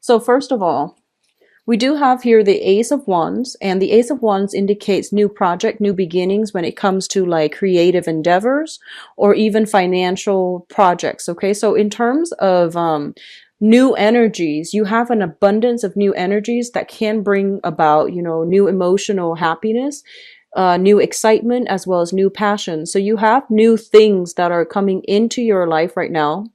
So first of all, we do have here the Ace of Wands, and the Ace of Wands indicates new project, new beginnings when it comes to like creative endeavors or even financial projects. Okay, so in terms of new energies, you have an abundance of new energies that can bring about, you know, new emotional happiness, new excitement, as well as new passion. So you have new things that are coming into your life right now.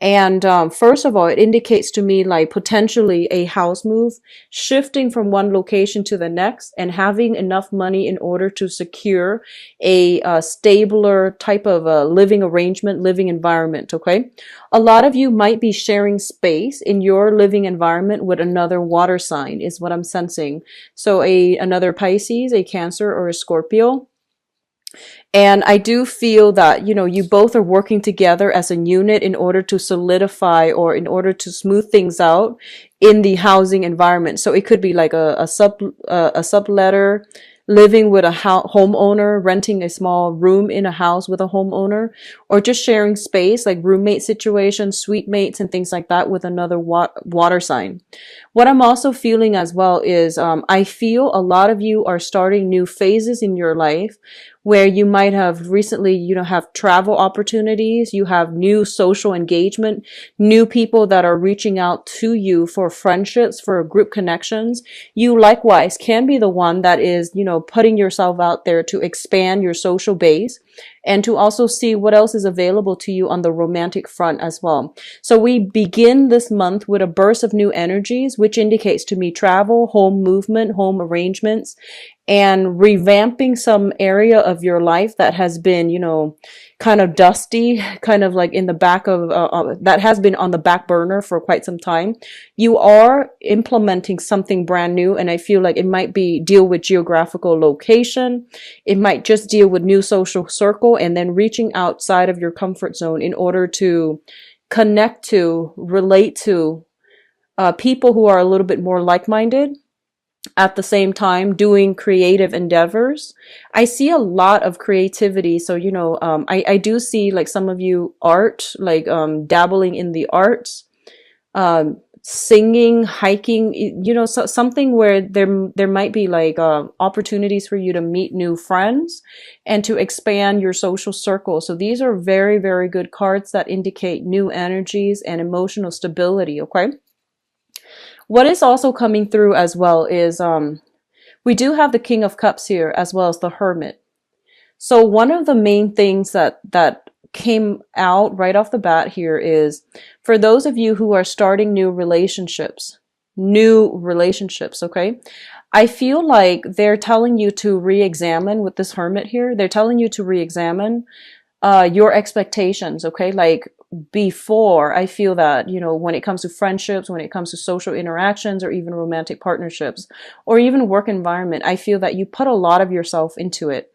And first of all, it indicates to me like potentially a house move, shifting from one location to the next and having enough money in order to secure a stabler type of living arrangement, living environment. Okay. A lot of you might be sharing space in your living environment with another water sign is what I'm sensing. So another Pisces, a Cancer, or a Scorpio. And I do feel that, you know, you both are working together as a unit in order to solidify or in order to smooth things out in the housing environment. So it could be like a subletter, living with a homeowner, renting a small room in a house with a homeowner, or just sharing space like roommate situations, suite mates, and things like that with another water sign. What I'm also feeling as well is I feel a lot of you are starting new phases in your life where you might have recently, you know, have travel opportunities, you have new social engagement, new people that are reaching out to you for friendships, for group connections. You likewise can be the one that is, you know, putting yourself out there to expand your social base and to also see what else is available to you on the romantic front as well. So we begin this month with a burst of new energies, which indicates to me travel, home movement, home arrangements, and revamping some area of your life that has been, you know, kind of dusty, kind of like in the back of, that has been on the back burner for quite some time. You are implementing something brand new, and I feel like it might be deal with geographical location. It might just deal with new social circle and then reaching outside of your comfort zone in order to connect to, relate to people who are a little bit more like-minded. At the same time, doing creative endeavors. I see a lot of creativity. So, you know, I do see like some of you art, like dabbling in the arts, singing, hiking, you know, so something where there might be like opportunities for you to meet new friends and to expand your social circle. So these are very, very good cards that indicate new energies and emotional stability. Okay. What is also coming through as well is we do have the King of Cups here as well as the Hermit. So one of the main things that came out right off the bat here is for those of you who are starting new relationships, okay? I feel like they're telling you to re-examine with this Hermit here. They're telling you to re-examine your expectations, okay? Like before, I feel that, you know, when it comes to friendships, when it comes to social interactions, or even romantic partnerships, or even work environment, I feel that you put a lot of yourself into it.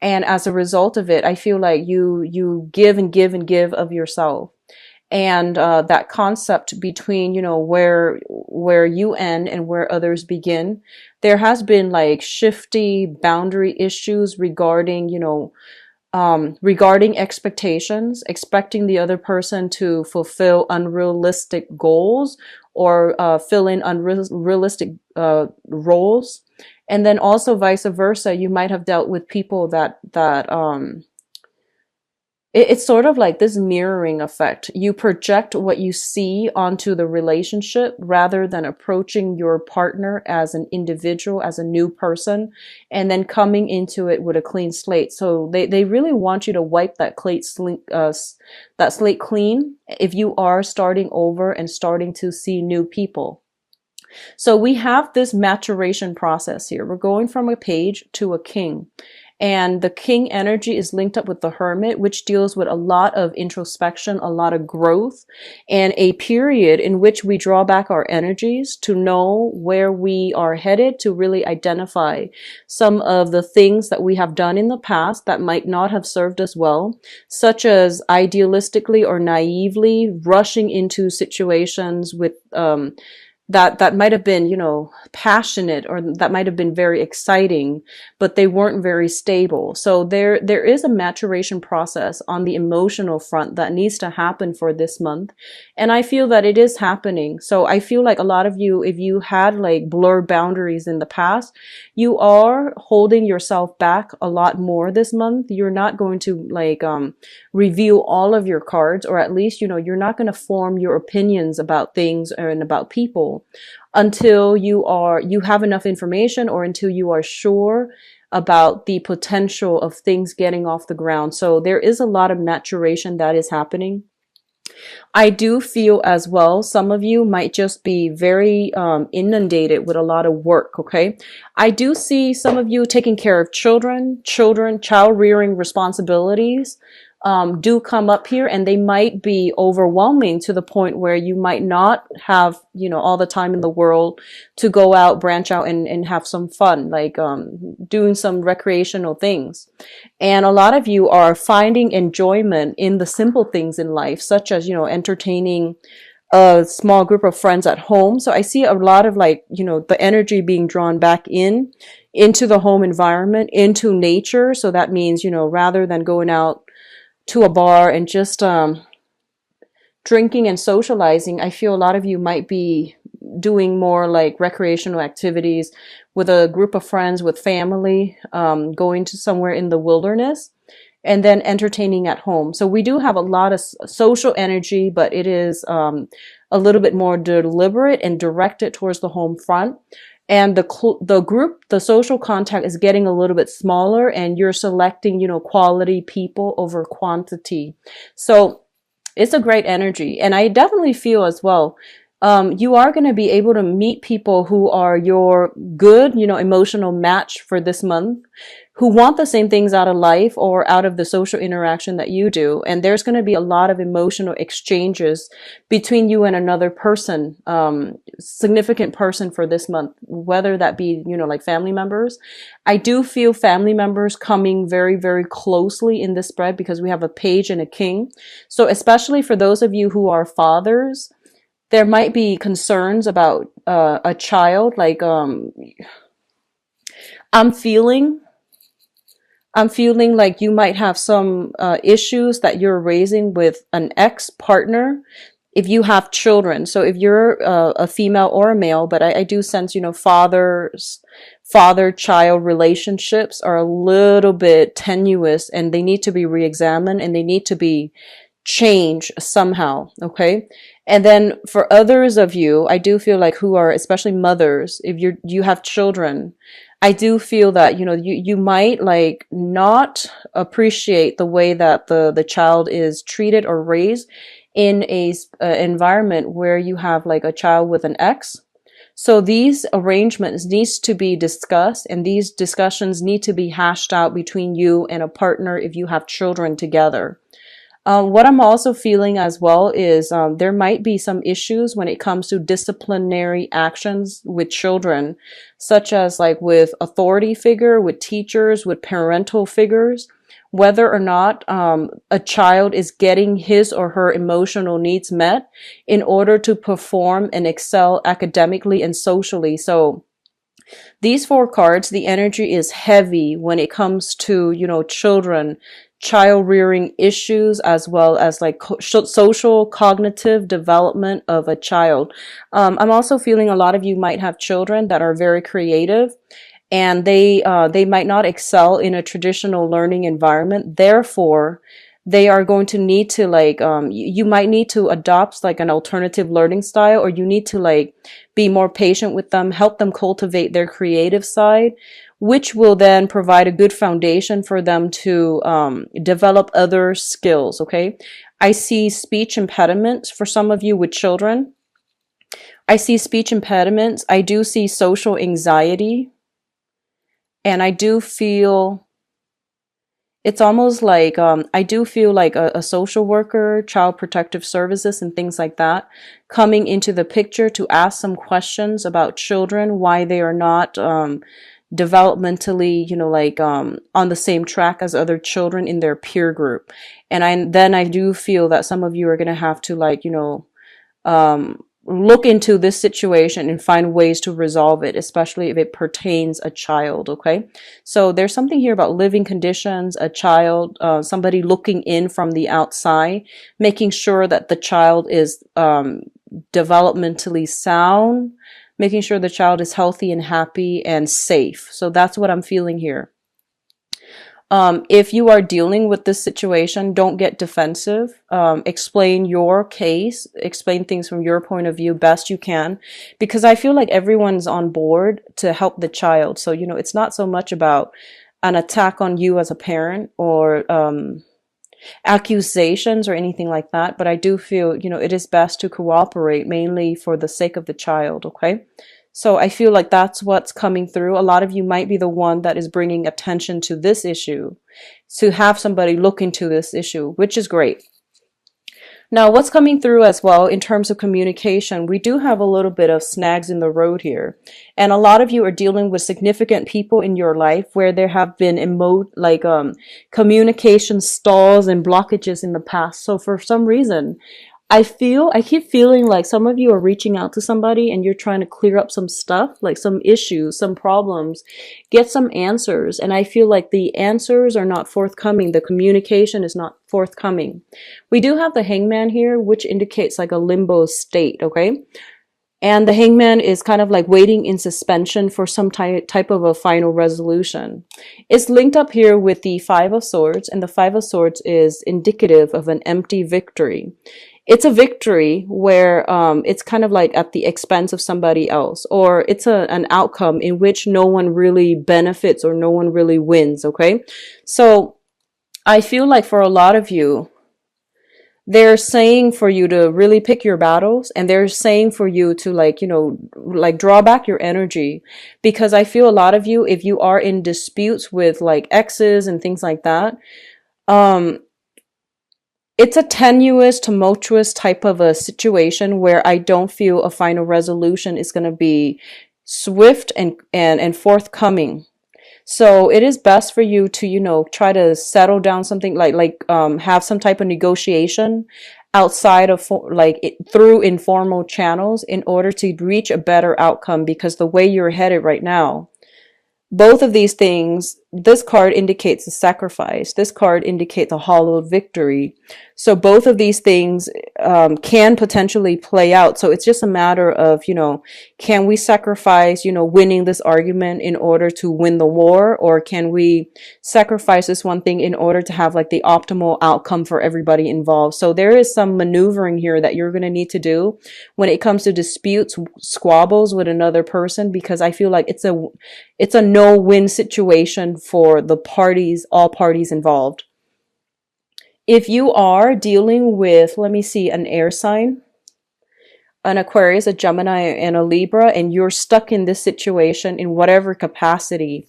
And as a result of it, I feel like you give and give and give of yourself. And that concept between, you know, where you end and where others begin, there has been like shifty boundary issues regarding, you know, regarding expectations, expecting the other person to fulfill unrealistic goals or fill in unrealistic roles. And then also vice versa, you might have dealt with people that it's sort of like this mirroring effect. You project what you see onto the relationship rather than approaching your partner as an individual, as a new person, and then coming into it with a clean slate. So they really want you to wipe that slate clean if you are starting over and starting to see new people. So we have this maturation process here. We're going from a page to a king. And the king energy is linked up with the hermit, which deals with a lot of introspection, a lot of growth, and a period in which we draw back our energies to know where we are headed, to really identify some of the things that we have done in the past that might not have served us well, such as idealistically or naively rushing into situations with that might have been, you know, passionate, or that might have been very exciting, but they weren't very stable. So there is a maturation process on the emotional front that needs to happen for this month. And I feel that it is happening. So I feel like a lot of you, if you had like blurred boundaries in the past, you are holding yourself back a lot more this month. You're not going to like reveal all of your cards, or at least, you know, you're not going to form your opinions about things and about people until you have enough information, or until you are sure about the potential of things getting off the ground. So there is a lot of maturation that is happening. I do feel as well, some of you might just be very inundated with a lot of work, okay? I do see some of you taking care of child rearing responsibilities do come up here, and they might be overwhelming to the point where you might not have, you know, all the time in the world to go out, branch out, and have some fun, like doing some recreational things. And a lot of you are finding enjoyment in the simple things in life, such as, you know, entertaining a small group of friends at home. So I see a lot of like, you know, the energy being drawn back into the home environment, into nature. So that means, you know, rather than going out to a bar and just drinking and socializing, I feel a lot of you might be doing more like recreational activities with a group of friends, with family, going to somewhere in the wilderness, and then entertaining at home. So we do have a lot of social energy, but it is a little bit more deliberate and directed towards the home front. And the social contact is getting a little bit smaller, and you're selecting, you know, quality people over quantity. So it's a great energy. And I definitely feel as well, you are going to be able to meet people who are your good, you know, emotional match for this month, who want the same things out of life or out of the social interaction that you do. And there's going to be a lot of emotional exchanges between you and another person, significant person for this month, whether that be, you know, like family members. I do feel family members coming very, very closely in this spread, because we have a page and a king. So especially for those of you who are fathers, there might be concerns about a child. Like I'm feeling like you might have some issues that you're raising with an ex-partner if you have children. So if you're a female or a male, but I do sense, you know, father-child relationships are a little bit tenuous, and they need to be re-examined, and they need to be changed somehow, okay? And then for others of you, I do feel like, who are especially mothers, if you have children, I do feel that, you know, you might like not appreciate the way that the child is treated or raised in a environment where you have like a child with an ex. So these arrangements needs to be discussed, and these discussions need to be hashed out between you and a partner if you have children together. What I'm also feeling as well is there might be some issues when it comes to disciplinary actions with children, such as like with authority figure, with teachers, with parental figures, whether or not a child is getting his or her emotional needs met in order to perform and excel academically and socially. So these four cards, the energy is heavy when it comes to, you know, children, child rearing issues, as well as like social cognitive development of a child. I'm also feeling a lot of you might have children that are very creative, and they might not excel in a traditional learning environment. Therefore, they are going to need to like, you might need to adopt like an alternative learning style, or you need to like be more patient with them, help them cultivate their creative side, which will then provide a good foundation for them to develop other skills, okay? I see speech impediments for some of you with children. I see speech impediments. I do see social anxiety. And I do feel, it's almost like, I do feel like a social worker, child protective services, and things like that coming into the picture to ask some questions about children, why they are not developmentally, you know, like on the same track as other children in their peer group. And I do feel that some of you are going to have to like, you know, look into this situation and find ways to resolve it, especially if it pertains a child. Okay, so there's something here about living conditions, a child, somebody looking in from the outside, making sure that the child is developmentally sound, making sure the child is healthy and happy and safe. So that's what I'm feeling here. If you are dealing with this situation, don't get defensive. Explain your case, explain things from your point of view best you can, because I feel like everyone's on board to help the child. So, it's not so much about an attack on you as a parent or accusations or anything like that, but I do feel, it is best to cooperate mainly for the sake of the child, okay? So I feel like that's what's coming through. A lot of you might be the one that is bringing attention to this issue, to have somebody look into this issue, which is great. Now, what's coming through as well in terms of communication, we do have a little bit of snags in the road here. And a lot of you are dealing with significant people in your life where there have been communication stalls and blockages in the past. So for some reason, I keep feeling like some of you are reaching out to somebody and you're trying to clear up some stuff, like some issues, some problems, get some answers. And I feel like the answers are not forthcoming. The communication is not forthcoming. We do have the Hangman here, which indicates like a limbo state, okay? And the Hangman is kind of like waiting in suspension for some type of a final resolution. It's linked up here with the Five of Swords, and the Five of Swords is indicative of an empty victory. It's a victory where it's kind of like at the expense of somebody else, or it's an outcome in which no one really benefits or no one really wins, okay? So I feel like for a lot of you, they're saying for you to really pick your battles, and they're saying for you to draw back your energy, because I feel a lot of you, if you are in disputes with like exes and things like that, it's a tenuous, tumultuous type of a situation where I don't feel a final resolution is going to be swift and forthcoming. So it is best for you to, try to settle down something have some type of negotiation outside of through informal channels in order to reach a better outcome, because the way you're headed right now, both of these things, this card indicates a sacrifice. This card indicates a hollow victory. So both of these things can potentially play out. So it's just a matter of, can we sacrifice, winning this argument in order to win the war? Or can we sacrifice this one thing in order to have like the optimal outcome for everybody involved? So there is some maneuvering here that you're going to need to do when it comes to disputes, squabbles with another person, because I feel like it's a no-win situation for the parties, all parties involved. If you are dealing with, let me see, an air sign, an Aquarius, a Gemini, and a Libra, and you're stuck in this situation in whatever capacity,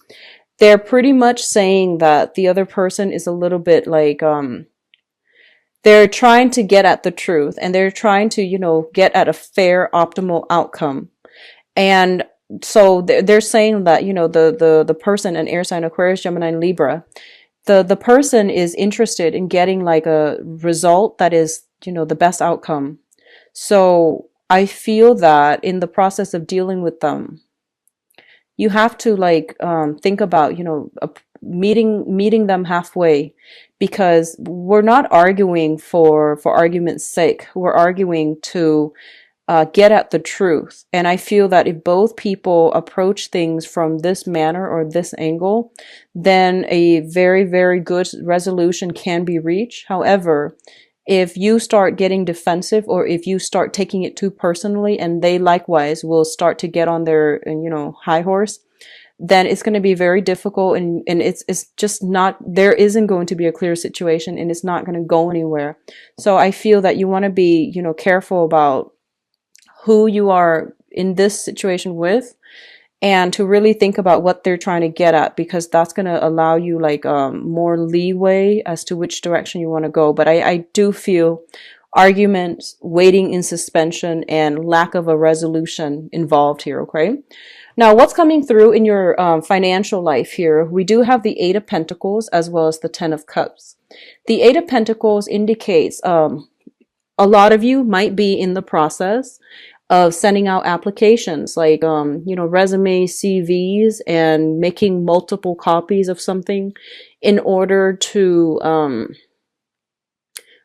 they're pretty much saying that the other person is a little bit like, they're trying to get at the truth, and they're trying to, get at a fair, optimal outcome. And so they're saying that, the person, an air sign, Aquarius, Gemini, and Libra, the person is interested in getting like a result that is, the best outcome. So I feel that in the process of dealing with them, you have to think about, meeting them halfway, because we're not arguing for argument's sake. We're arguing to get at the truth. And I feel that if both people approach things from this manner or this angle, then a very, very good resolution can be reached. However, if you start getting defensive, or if you start taking it too personally, and they likewise will start to get on their, high horse, then it's going to be very difficult, and it's just not, there isn't going to be a clear situation, and it's not going to go anywhere. So I feel that you want to be, careful about who you are in this situation with, and to really think about what they're trying to get at, because that's going to allow you more leeway as to which direction you want to go. But I do feel arguments, waiting in suspension, and lack of a resolution involved here, okay? Now, what's coming through in your financial life here? We do have the Eight of Pentacles as well as the Ten of Cups. The Eight of Pentacles indicates a lot of you might be in the process of sending out applications like, resumes, CVs, and making multiple copies of something in order to,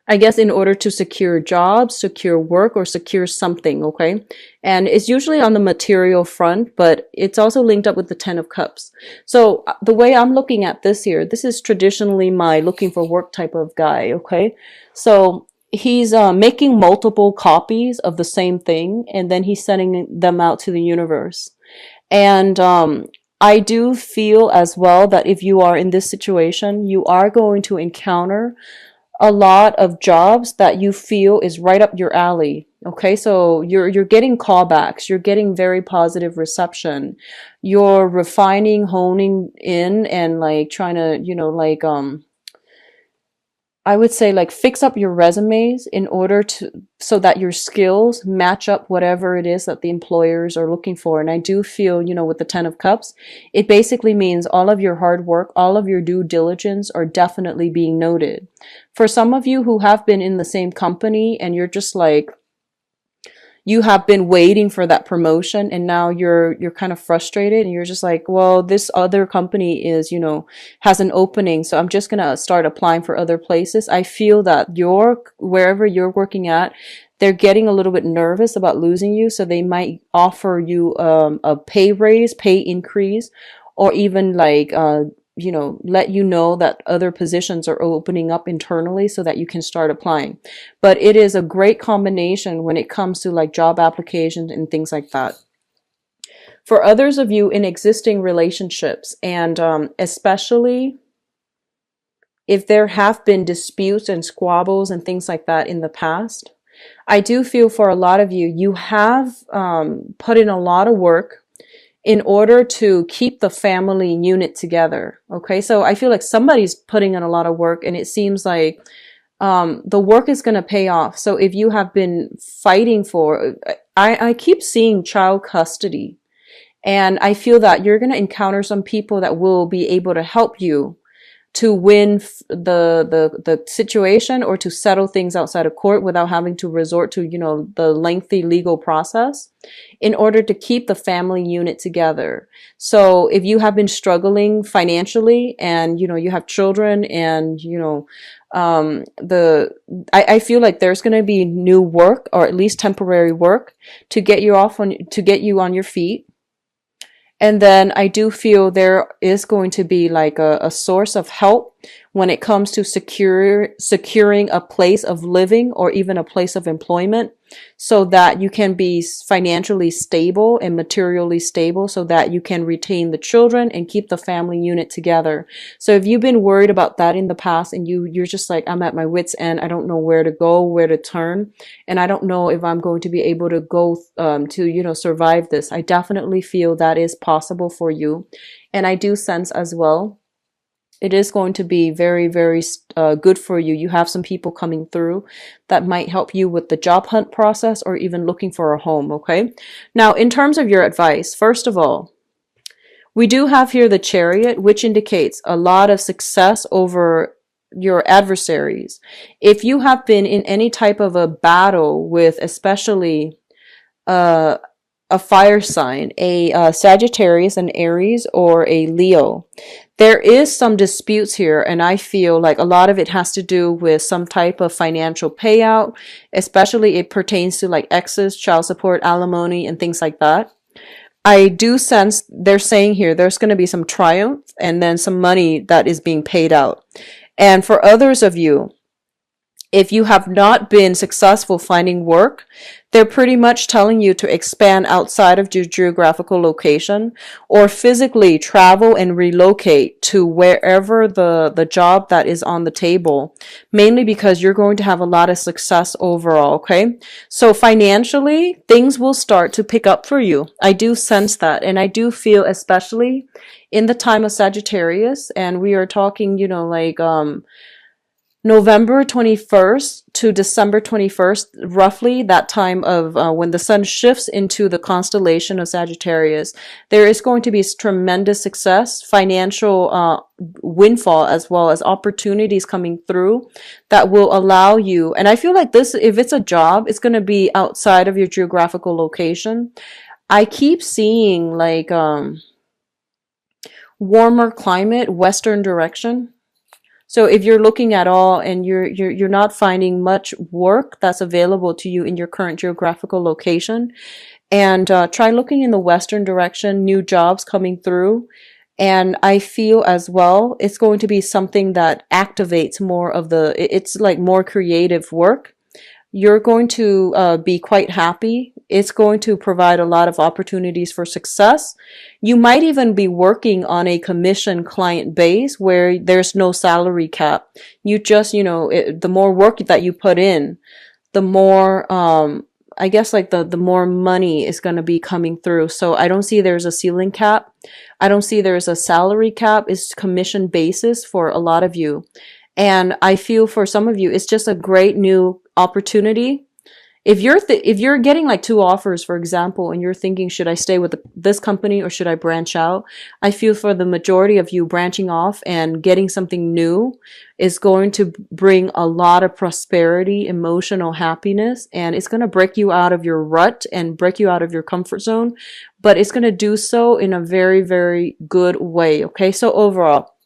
I guess in order to secure jobs, secure work, or secure something, okay? And it's usually on the material front, but it's also linked up with the Ten of Cups. So the way I'm looking at this here, this is traditionally my looking for work type of guy, okay? So he's making multiple copies of the same thing, and then he's sending them out to the universe. And I do feel as well that if you are in this situation, you are going to encounter a lot of jobs that you feel is right up your alley. Okay, so you're getting callbacks, you're getting very positive reception, you're refining, honing in, and like trying to, I would say like fix up your resumes in order to, so that your skills match up whatever it is that the employers are looking for. And I do feel, with the Ten of Cups, it basically means all of your hard work, all of your due diligence are definitely being noted. For some of you who have been in the same company and you're just like, you have been waiting for that promotion and now you're kind of frustrated and you're just like, well, this other company is, has an opening, so I'm just going to start applying for other places. I feel that wherever you're working at, they're getting a little bit nervous about losing you, so they might offer you a pay raise, pay increase, or even like let you know that other positions are opening up internally so that you can start applying. But it is a great combination when it comes to like job applications and things like that. For others of you in existing relationships, and especially if there have been disputes and squabbles and things like that in the past, I do feel for a lot of you, you have put in a lot of work in order to keep the family unit together. Okay, so I feel like somebody's putting in a lot of work, and it seems like the work is going to pay off. So if you have been fighting for, I keep seeing child custody, and I feel that you're going to encounter some people that will be able to help you to win the situation, or to settle things outside of court without having to resort to, the lengthy legal process, in order to keep the family unit together. So if you have been struggling financially and, you have children and, I feel like there's going to be new work, or at least temporary work, to get you on your feet. And then I do feel there is going to be like a source of help when it comes to securing a place of living or even a place of employment, so that you can be financially stable and materially stable, so that you can retain the children and keep the family unit together. So if you've been worried about that in the past and you're just like, I'm at my wit's end, I don't know where to go, where to turn, and I don't know if I'm going to be able to go to survive this, I definitely feel that is possible for you. And I do sense as well, it is going to be very, very good for you. You have some people coming through that might help you with the job hunt process, or even looking for a home, okay? Now, in terms of your advice, first of all, we do have here the Chariot, which indicates a lot of success over your adversaries. If you have been in any type of a battle with, especially a fire sign, a Sagittarius, an Aries, or a Leo, there is some disputes here, and I feel like a lot of it has to do with some type of financial payout, especially it pertains to like exes, child support, alimony, and things like that. I do sense they're saying here there's going to be some triumph and then some money that is being paid out. And for others of you, if you have not been successful finding work, they're pretty much telling you to expand outside of your geographical location, or physically travel and relocate to wherever the job that is on the table, mainly because you're going to have a lot of success overall, okay? So financially, things will start to pick up for you. I do sense that, and I do feel, especially in the time of Sagittarius, and we are talking, November 21st to December 21st, roughly that time of when the sun shifts into the constellation of Sagittarius, there is going to be tremendous success, financial windfall, as well as opportunities coming through that will allow you. And I feel like this, if it's a job, it's going to be outside of your geographical location. I keep seeing like warmer climate, western direction. So if you're looking at all and you're not finding much work that's available to you in your current geographical location, and try looking in the western direction, new jobs coming through. And I feel as well it's going to be something that activates more of it's like more creative work. You're going to be quite happy. It's going to provide a lot of opportunities for success. You might even be working on a commission client base where there's no salary cap. You just, the more work that you put in, the more, I guess like the more money is going to be coming through. So I don't see there's a ceiling cap. I don't see there's a salary cap. It's commission basis for a lot of you. And I feel for some of you, it's just a great new opportunity. If you're getting like two offers, for example, and you're thinking, should I stay with this company or should I branch out? I feel for the majority of you, branching off and getting something new is going to bring a lot of prosperity, emotional happiness, and it's going to break you out of your rut and break you out of your comfort zone, but it's going to do so in a very, very good way. Okay. So overall,